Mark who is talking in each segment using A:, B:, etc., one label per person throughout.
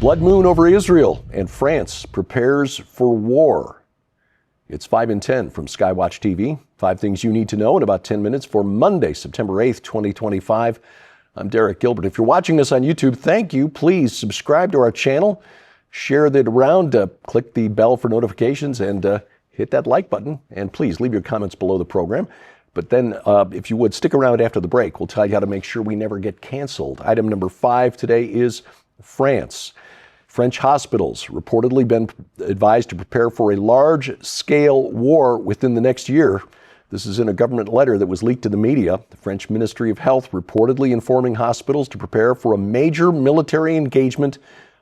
A: Blood moon over Israel, and France prepares for war. It's 5 and 10 from Skywatch TV. 5 things you need to know in about 10 minutes for Monday, September 8th, 2025. I'm Derek Gilbert. If you're watching us on YouTube, thank you. Please subscribe to our channel, share it around, click the bell for notifications, and hit that like button. And please leave your comments below the program. But then, if you would, stick around after the break. We'll tell you how to make sure we never get canceled. Item number 5 today is France. French hospitals reportedly been advised to prepare for a large-scale war within the next year. This is in a government letter that was leaked to the media. The French Ministry of Health reportedly informing hospitals to prepare for a major military engagement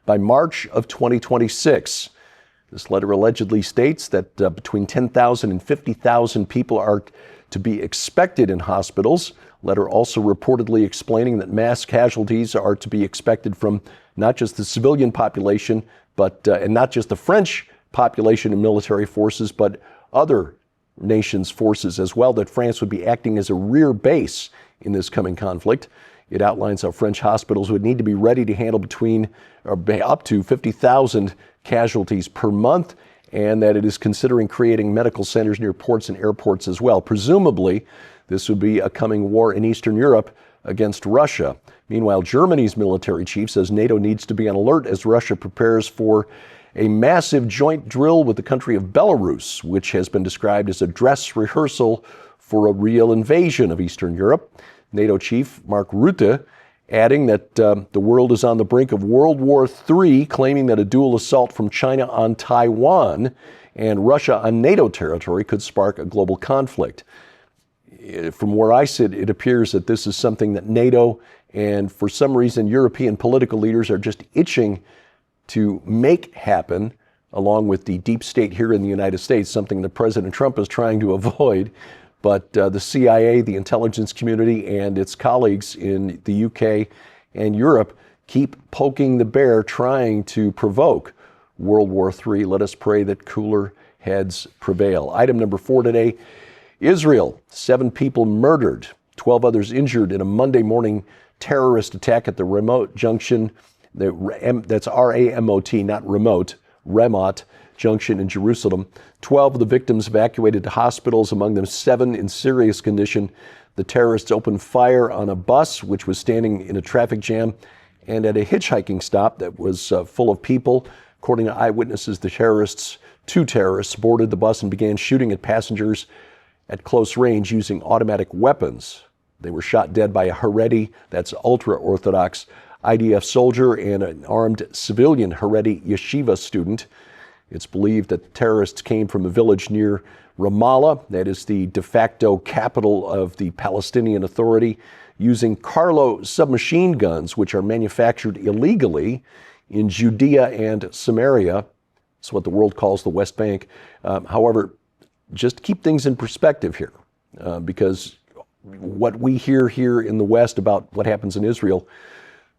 A: by March of 2026. This letter allegedly states that between 10,000 and 50,000 people are to be expected in hospitals. Letter also reportedly explaining that mass casualties are to be expected from not just the civilian population, but and not just the French population and military forces, but other nations' forces as well, that France would be acting as a rear base in this coming conflict. It outlines how French hospitals would need to be ready to handle up to 50,000 casualties per month, and that it is considering creating medical centers near ports and airports as well. Presumably, this would be a coming war in Eastern Europe against Russia. Meanwhile, Germany's military chief says NATO needs to be on alert as Russia prepares for a massive joint drill with the country of Belarus, which has been described as a dress rehearsal for a real invasion of Eastern Europe. NATO chief Mark Rutte adding that the world is on the brink of World War III, claiming that a dual assault from China on Taiwan and Russia on NATO territory could spark a global conflict. From where I sit, it appears that this is something that NATO and, for some reason, European political leaders are just itching to make happen, along with the deep state here in the United States, something that President Trump is trying to avoid. But the CIA, the intelligence community, and its colleagues in the UK and Europe keep poking the bear, trying to provoke World War III. Let us pray that cooler heads prevail. Item number 4 today, Israel. 7 people murdered, 12 others injured in a Monday morning terrorist attack at the remote junction. That's R-A-M-O-T, not remote, Remot Junction in Jerusalem. 12 of the victims evacuated to hospitals, among them 7 in serious condition. The terrorists opened fire on a bus which was standing in a traffic jam and at a hitchhiking stop that was full of people. According to eyewitnesses, the 2 terrorists boarded the bus and began shooting at passengers at close range using automatic weapons. They were shot dead by a Haredi, that's ultra-Orthodox IDF soldier, and an armed civilian Haredi yeshiva student. It's believed that the terrorists came from a village near Ramallah, that is the de facto capital of the Palestinian Authority, using Carlo submachine guns, which are manufactured illegally in Judea and Samaria. That's what the world calls the West Bank. However, just keep things in perspective here, because what we hear here in the West about what happens in Israel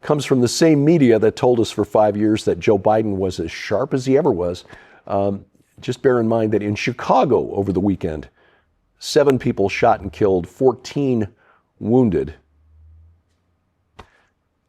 A: comes from the same media that told us for 5 years that Joe Biden was as sharp as he ever was. Just bear in mind that in Chicago over the weekend, 7 people shot and killed, 14 wounded.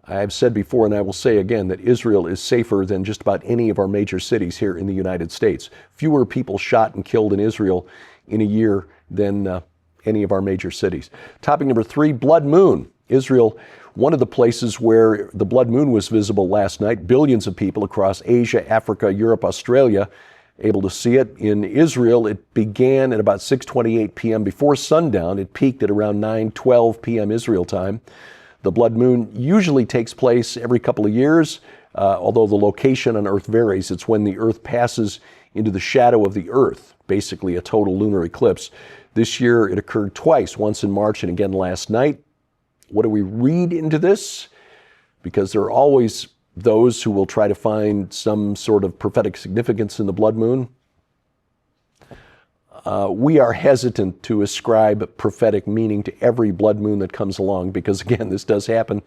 A: I have said before, and I will say again, that Israel is safer than just about any of our major cities here in the United States. Fewer people shot and killed in Israel in a year than any of our major cities. Topic number 3, blood moon. Israel, one of the places where the blood moon was visible last night. Billions of people across Asia, Africa, Europe, Australia, able to see it. In Israel, it began at about 6:28 p.m. before sundown. It peaked at around 9:12 p.m. Israel time. The blood moon usually takes place every couple of years, although the location on Earth varies. It's when the Earth passes into the shadow of the Earth, basically a total lunar eclipse. This year, it occurred twice, once in March and again last night. What do we read into this? Because there are always those who will try to find some sort of prophetic significance in the blood moon. We are hesitant to ascribe prophetic meaning to every blood moon that comes along because, again, this does happen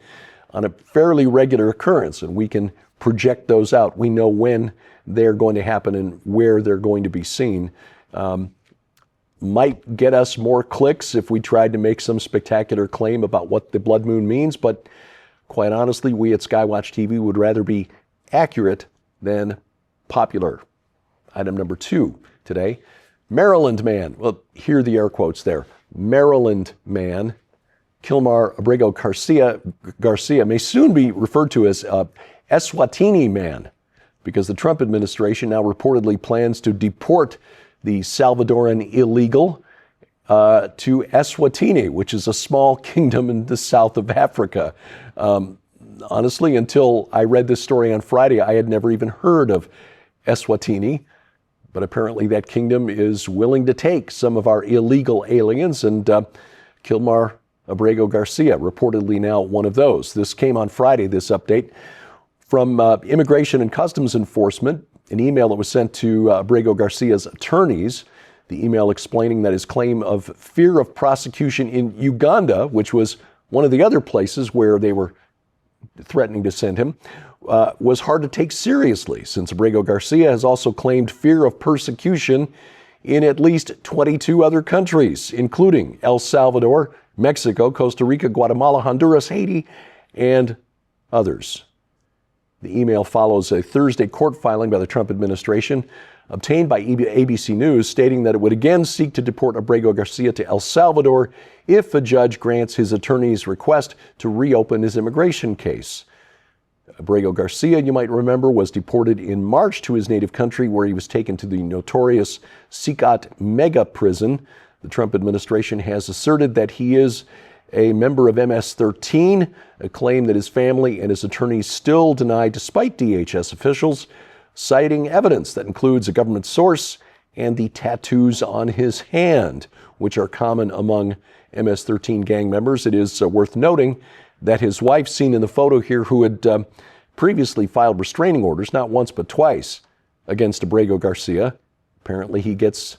A: on a fairly regular occurrence, and we can project those out. We know when they're going to happen and where they're going to be seen. Might get us more clicks if we tried to make some spectacular claim about what the blood moon means, but quite honestly, we at Skywatch TV would rather be accurate than popular. Item number 2 today, Maryland man. Well, hear the air quotes there. Maryland man, Kilmar Abrego Garcia may soon be referred to as Eswatini man, because the Trump administration now reportedly plans to deport the Salvadoran illegal to Eswatini, which is a small kingdom in the south of Africa. Honestly, until I read this story on Friday, I had never even heard of Eswatini, but apparently that kingdom is willing to take some of our illegal aliens, and Kilmar Abrego Garcia reportedly now one of those. This came on Friday, this update, from Immigration and Customs Enforcement, an email that was sent to Abrego Garcia's attorneys. The email explaining that his claim of fear of prosecution in Uganda, which was one of the other places where they were threatening to send him, was hard to take seriously, since Abrego Garcia has also claimed fear of persecution in at least 22 other countries, including El Salvador, Mexico, Costa Rica, Guatemala, Honduras, Haiti, and others. The email follows a Thursday court filing by the Trump administration obtained by ABC News, stating that it would again seek to deport Abrego Garcia to El Salvador if a judge grants his attorney's request to reopen his immigration case. Abrego Garcia, you might remember, was deported in March to his native country, where he was taken to the notorious Sikat mega prison. The Trump administration has asserted that he is a member of MS-13, a claim that his family and his attorneys still deny despite DHS officials, citing evidence that includes a government source and the tattoos on his hand, which are common among MS-13 gang members. It is worth noting that his wife, seen in the photo here, who had previously filed restraining orders, not once but twice, against Abrego Garcia. Apparently he gets,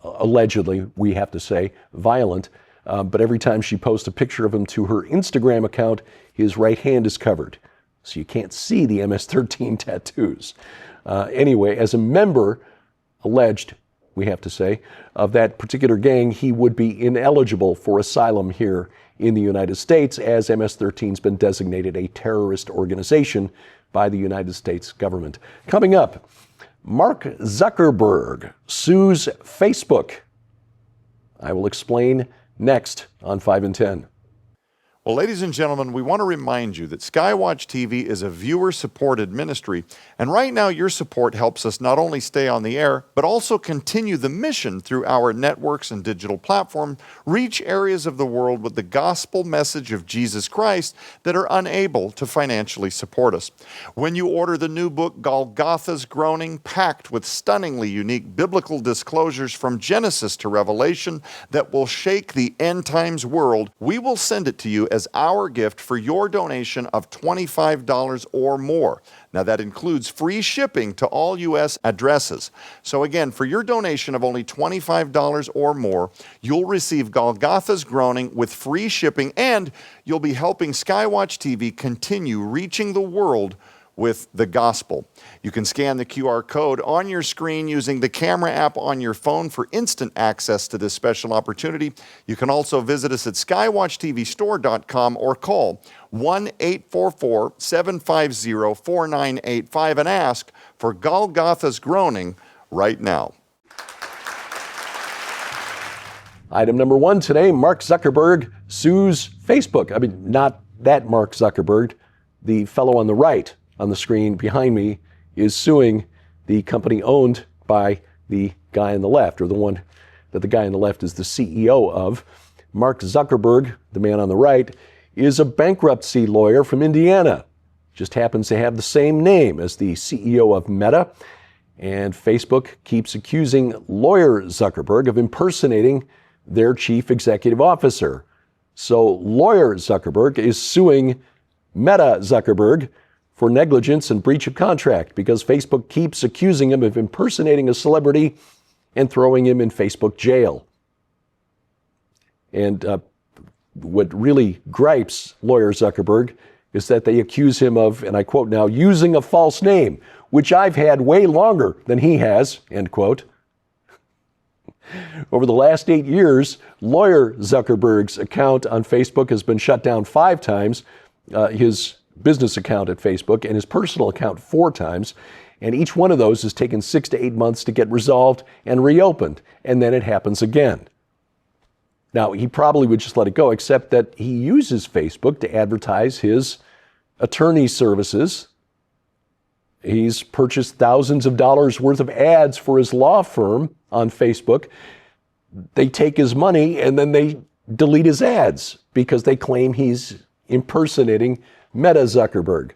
A: allegedly, we have to say, violent. But every time she posts a picture of him to her Instagram account, his right hand is covered. So you can't see the MS-13 tattoos. Anyway, as a member, alleged, we have to say, of that particular gang, he would be ineligible for asylum here in the United States, as MS-13 has been designated a terrorist organization by the United States government. Coming up, Mark Zuckerberg sues Facebook. I will explain next on 5 and 10.
B: Well, ladies and gentlemen, we want to remind you that Skywatch TV is a viewer-supported ministry, and right now your support helps us not only stay on the air, but also continue the mission through our networks and digital platform, reach areas of the world with the gospel message of Jesus Christ that are unable to financially support us. When you order the new book, Golgotha's Groaning, packed with stunningly unique biblical disclosures from Genesis to Revelation that will shake the end times world, we will send it to you as our gift for your donation of $25 or more. Now that includes free shipping to all U.S. addresses. So again, for your donation of only $25 or more, you'll receive Golgotha's Groaning with free shipping, and you'll be helping Skywatch TV continue reaching the world with the gospel. You can scan the QR code on your screen using the camera app on your phone for instant access to this special opportunity. You can also visit us at skywatchtvstore.com or call 1-844-750-4985 and ask for Golgotha's Groaning right now.
A: Item number 1 today, Mark Zuckerberg sues Facebook. I mean, not that Mark Zuckerberg, the fellow on the right on the screen behind me is suing the company owned by the guy on the left, or the one that the guy on the left is the CEO of. Mark Zuckerberg, the man on the right, is a bankruptcy lawyer from Indiana. Just happens to have the same name as the CEO of Meta. And Facebook keeps accusing lawyer Zuckerberg of impersonating their chief executive officer. So lawyer Zuckerberg is suing Meta Zuckerberg for negligence and breach of contract because Facebook keeps accusing him of impersonating a celebrity and throwing him in Facebook jail. And what really gripes lawyer Zuckerberg is that they accuse him of, and I quote now, using a false name, which I've had way longer than he has, end quote. Over the last 8 years, lawyer Zuckerberg's account on Facebook has been shut down 5 times. His business account at Facebook and his personal account 4 times. And each one of those has taken 6 to 8 months to get resolved and reopened. And then it happens again. Now, he probably would just let it go, except that he uses Facebook to advertise his attorney services. He's purchased thousands of dollars worth of ads for his law firm on Facebook. They take his money and then they delete his ads because they claim he's impersonating Meta Zuckerberg.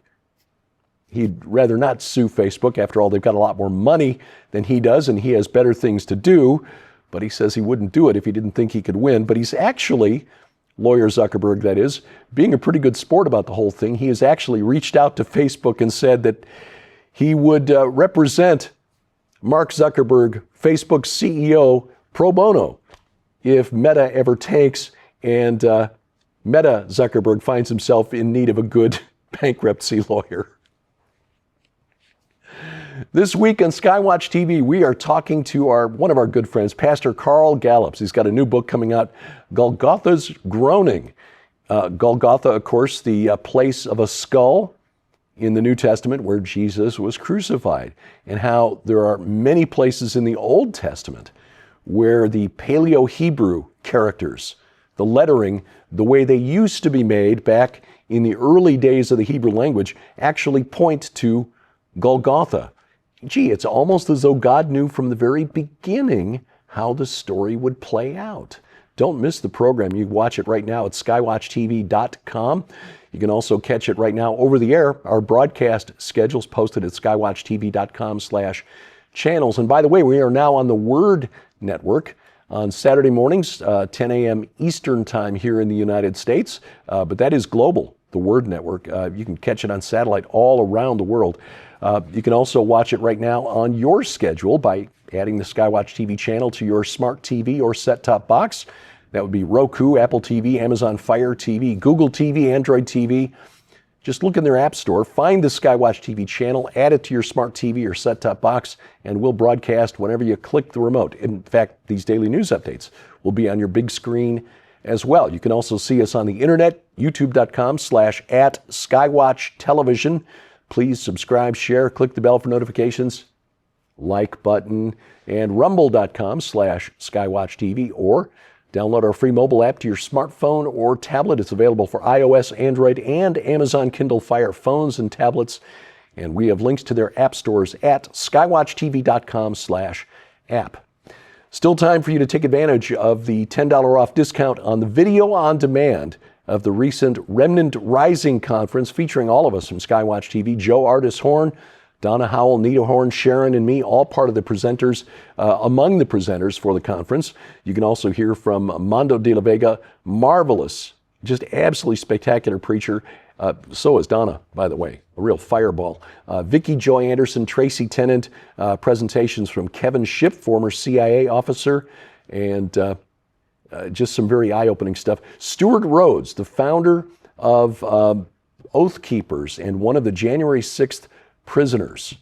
A: He'd rather not sue Facebook. After all, they've got a lot more money than he does, and he has better things to do. But he says he wouldn't do it if he didn't think he could win. But he's actually, lawyer Zuckerberg that is, being a pretty good sport about the whole thing. He has actually reached out to Facebook and said that he would represent Mark Zuckerberg, Facebook's CEO, pro bono, if Meta ever tanks and Meta Zuckerberg finds himself in need of a good bankruptcy lawyer. This week on Skywatch TV, we are talking to one of our good friends, Pastor Carl Gallups. He's got a new book coming out, Golgotha's Groaning. Golgotha, of course, the place of a skull in the New Testament where Jesus was crucified, and how there are many places in the Old Testament where the Paleo-Hebrew characters, the lettering, the way they used to be made back in the early days of the Hebrew language, actually point to Golgotha. Gee, it's almost as though God knew from the very beginning how the story would play out. Don't miss the program. You can watch it right now at skywatchtv.com. You can also catch it right now over the air. Our broadcast schedule's posted at skywatchtv.com/channels. And by the way, we are now on the Word Network on Saturday mornings, 10 a.m. Eastern Time here in the United States. But that is global, the Word Network. You can catch it on satellite all around the world. You can also watch it right now on your schedule by adding the Skywatch TV channel to your smart TV or set-top box. That would be Roku, Apple TV, Amazon Fire TV, Google TV, Android TV. Just look in their app store, find the Skywatch TV channel, add it to your smart TV or set-top box, and we'll broadcast whenever you click the remote. In fact, these daily news updates will be on your big screen as well. You can also see us on the internet, youtube.com/@skywatchtelevision. Please subscribe, share, click the bell for notifications, like button, and rumble.com/skywatchtv, or download our free mobile app to your smartphone or tablet. It's available for iOS, Android, and Amazon Kindle Fire phones and tablets. And we have links to their app stores at skywatchtv.com/app. Still time for you to take advantage of the $10 off discount on the video on demand of the recent Remnant Rising Conference, featuring all of us from Skywatch TV, Joe Artis Horn, Donna Howell, Nita Horn, Sharon, and me, all part of the presenters, among the presenters for the conference. You can also hear from Mondo de la Vega, marvelous, just absolutely spectacular preacher. So is Donna, by the way, a real fireball. Vicki Joy Anderson, Tracy Tennant, presentations from Kevin Shipp, former CIA officer, and just some very eye-opening stuff. Stuart Rhodes, the founder of Oath Keepers and one of the January 6th prisoners,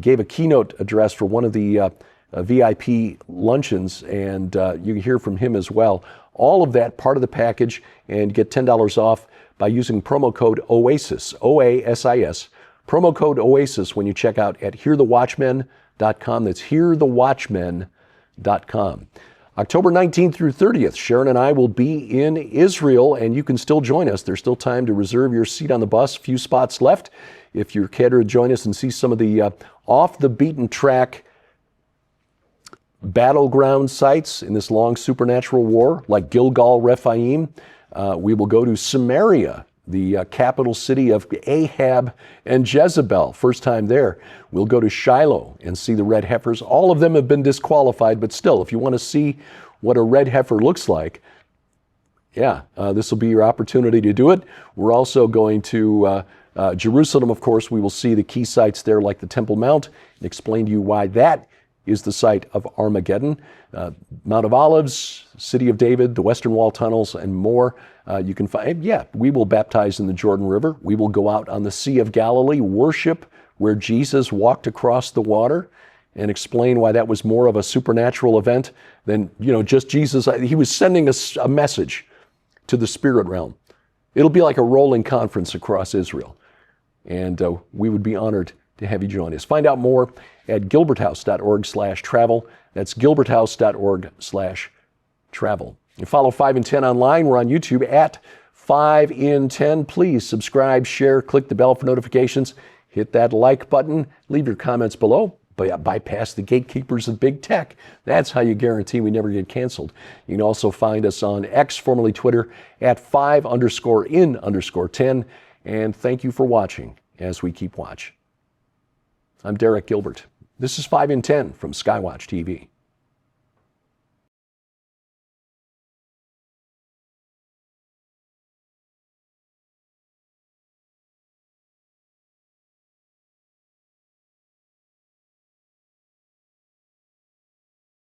A: gave a keynote address for one of the VIP luncheons, and you can hear from him as well. All of that part of the package, and get $10 off by using promo code OASIS, OASIS, promo code OASIS when you check out at hearthewatchmen.com. That's hearthewatchmen.com. October 19th through 30th, Sharon and I will be in Israel, and you can still join us. There's still time to reserve your seat on the bus. Few spots left. If you're catered to join us and see some of the off-the-beaten-track battleground sites in this long supernatural war, like Gilgal Rephaim, we will go to Samaria, the capital city of Ahab and Jezebel. First time there. We'll go to Shiloh and see the red heifers. All of them have been disqualified, but still, if you want to see what a red heifer looks like, this will be your opportunity to do it. We're also going to Jerusalem, of course. We will see the key sites there, like the Temple Mount, and explain to you why that is the site of Armageddon. Mount of Olives, City of David, the Western Wall tunnels, and more. You can find, we will baptize in the Jordan River. We will go out on the Sea of Galilee, worship where Jesus walked across the water, and explain why that was more of a supernatural event than, just Jesus. He was sending us a message to the spirit realm. It'll be like a rolling conference across Israel. And we would be honored to have you join us. Find out more at gilberthouse.org/travel. That's gilberthouse.org/travel. And follow 5 in 10 online. We're on YouTube at 5 in 10. Please subscribe, share, click the bell for notifications, hit that like button, leave your comments below. Bypass the gatekeepers of big tech. That's how you guarantee we never get canceled. You can also find us on X, formerly Twitter, at 5_in_10. And thank you for watching as we keep watch. I'm Derek Gilbert. This is 5 in 10 from Skywatch TV.